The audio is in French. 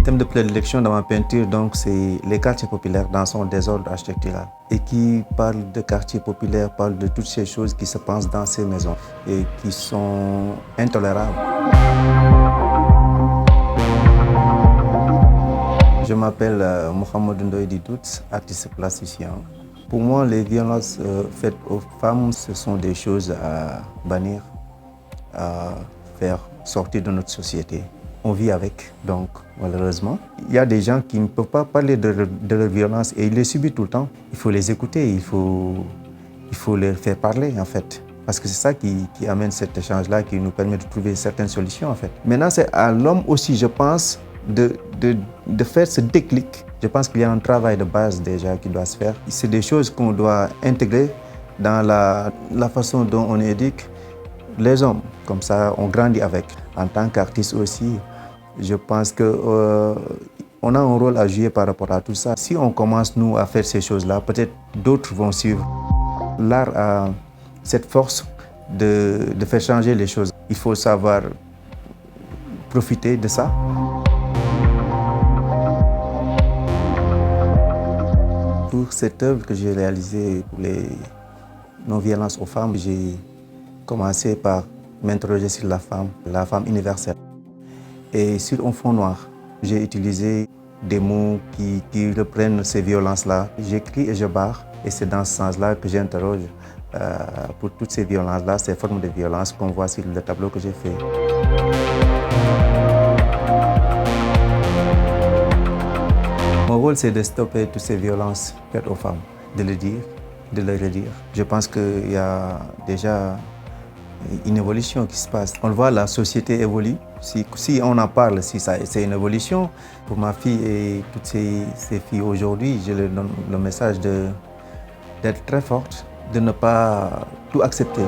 thème de prédilection dans ma peinture, donc, c'est les quartiers populaires dans son désordre architectural. Et qui parle de quartiers populaires, parle de toutes ces choses qui se passent dans ces maisons et qui sont intolérables. Je m'appelle Mohamed Ndoye Didout, artiste plasticien. Pour moi, les violences faites aux femmes, ce sont des choses à bannir, à faire sortir de notre société. On vit avec, donc malheureusement. Il y a des gens qui ne peuvent pas parler de leur violence et ils les subissent tout le temps. Il faut les écouter, il faut les faire parler en fait. Parce que c'est ça qui amène cet échange-là, qui nous permet de trouver certaines solutions en fait. Maintenant, c'est à l'homme aussi, je pense, de faire ce déclic. Je pense qu'il y a un travail de base déjà qui doit se faire. C'est des choses qu'on doit intégrer dans la façon dont on éduque les hommes. Comme ça, on grandit avec. En tant qu'artiste aussi, je pense qu'on a un rôle à jouer par rapport à tout ça. Si on commence, nous, à faire ces choses-là, peut-être d'autres vont suivre. L'art a cette force de faire changer les choses. Il faut savoir profiter de ça. Pour cette œuvre que j'ai réalisée pour les non-violences aux femmes, j'ai commencé par m'interroger sur la femme universelle. Et sur un fond noir, j'ai utilisé des mots qui reprennent ces violences-là. J'écris et je barre, et c'est dans ce sens-là que j'interroge pour toutes ces violences-là, ces formes de violence qu'on voit sur le tableau que j'ai fait. Mon rôle, c'est de stopper toutes ces violences faites aux femmes, de le dire, de le redire. Je pense qu'il y a déjà une évolution qui se passe. On le voit, la société évolue. Si on en parle, c'est une évolution. Pour ma fille et toutes ces filles aujourd'hui, je leur donne le message d'être très forte, de ne pas tout accepter.